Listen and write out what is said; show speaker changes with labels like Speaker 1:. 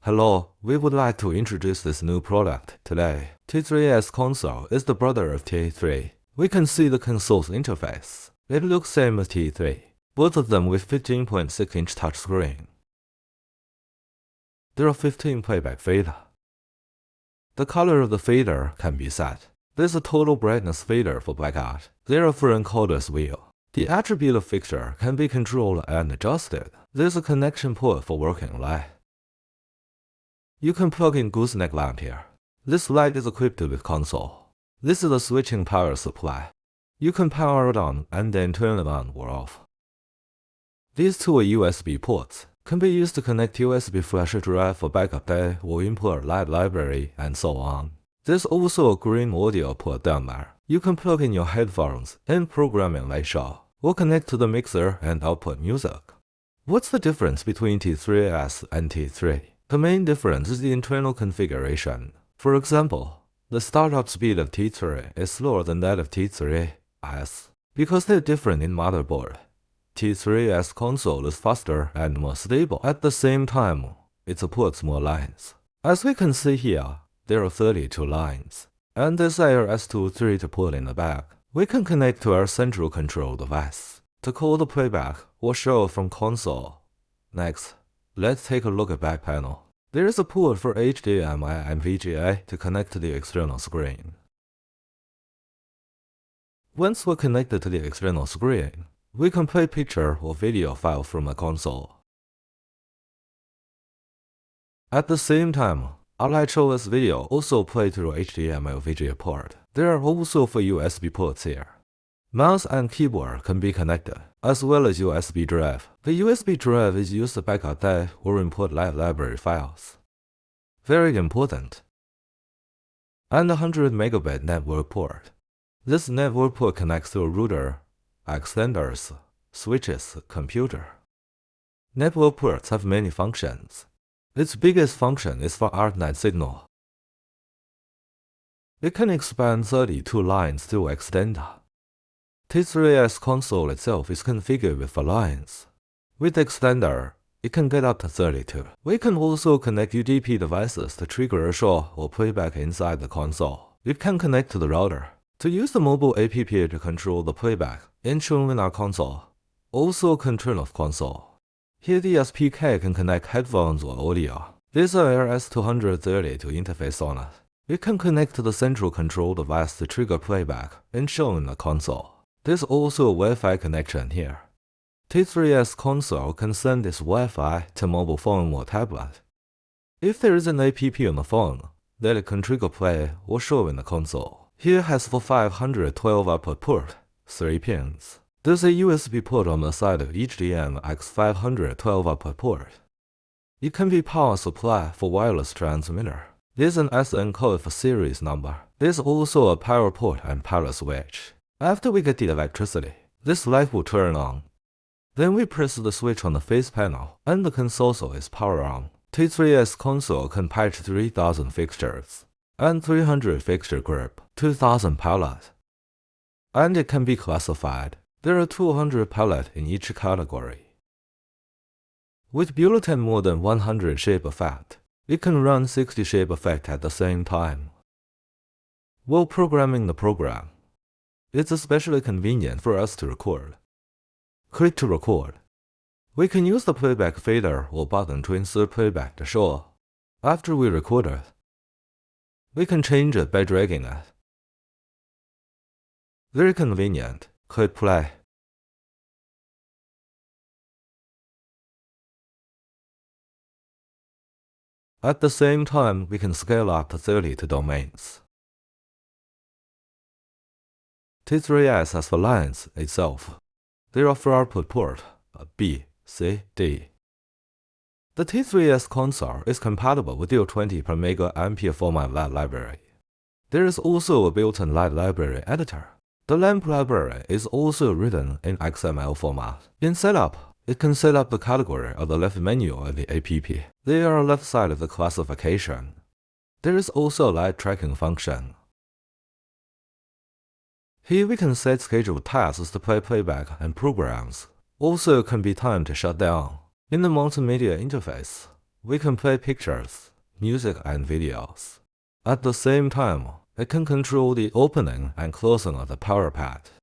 Speaker 1: Hello, we would like to introduce this new product today. T3S console is the brother of T3. We can see the console's interface. It looks same as T3, both of them with 15.6-inch touchscreen. There are 15 playback fader. The color of the fader can be set. There's a total brightness fader for blackout. There are 4 encoders wheel. The attribute of fixture can be controlled and adjusted. There's a connection port for working light. You can plug in gooseneck lamp here. This light is equipped with console. This is a switching power supply. You can power it on and then turn it on or off. These two are USB ports. Can be used to connect USB flash drive for backup day or import light library and so on. There's also a green audio port down there. You can plug in your headphones and program in light show, or connect to the mixer and output music. What's the difference between T3S and T3? The main difference is the internal configuration. For example, the startup speed of T3 is slower than that of T3S. Because they're different in motherboard, T3S console is faster and more stable. At the same time, it supports more lines. As we can see here, there are 32 lines, and there's IRS23 to put in the back. We can connect to our central control device to call the playback or show from console. Next, let's take a look at back panel. There is a port for HDMI and VGA to connect to the external screen. Once we're connected to the external screen, we can play picture or video file from the console. At the same time, our LightOS video also play through HDMI or VGA port. There are also 4 USB ports here. Mouse and keyboard can be connected, as well as USB drive. The USB drive is used to back up data or import light library files. Very important. And a 100 megabit network port. This network port connects to a router, extenders, switches, computer. Network ports have many functions. Its biggest function is for ArtNet signal. It can expand 32 lines to extender. T3S console itself is configured with 4 lines. With extender, it can get up to 32. We can also connect UDP devices to trigger a show or playback inside the console. It can connect to the router to use the mobile app to control the playback and show in our console. Also can turn off console. Here the SPK can connect headphones or audio. There's a RS230 to interface on it. It can connect to the central control device to trigger playback and show in the console. There's also a Wi-Fi connection here. T3S console can send this Wi-Fi to mobile phone or tablet. If there is an app on the phone, then it can trigger play or show in the console. Here has for 512 output port, 3 pins. There's a USB port on the side of each X512 output port. It can be power supply for wireless transmitter. There's an SN code for series number. There's also a power port and power switch. After we get the electricity, this light will turn on. Then we press the switch on the face panel, and the console is power on. T3S console can patch 3000 fixtures, and 300 fixture group, 2000 pallet. And it can be classified. There are 200 pallet in each category. With built-in more than 100 shape effect, it can run 60 shape effect at the same time. While programming the program, it's especially convenient for us to record. Click to record. We can use the playback fader or button to insert playback to show. After we record it, we can change it by dragging it. Very convenient. Click play. At the same time, we can scale up to 32 domains. T3S has 4 lines itself. There are 4 output ports, B, C, D. The T3S console is compatible with the 20 per mega format light library. There is also a built-in light library editor. The lamp library is also written in XML format. In setup, it can set up the category of the left menu of the app. They are left side of the classification. There is also a light tracking function. Here we can set scheduled tasks to play playback and programs. Also can be time to shut down. In the multimedia interface, we can play pictures, music, and videos. At the same time, it can control the opening and closing of the power pad.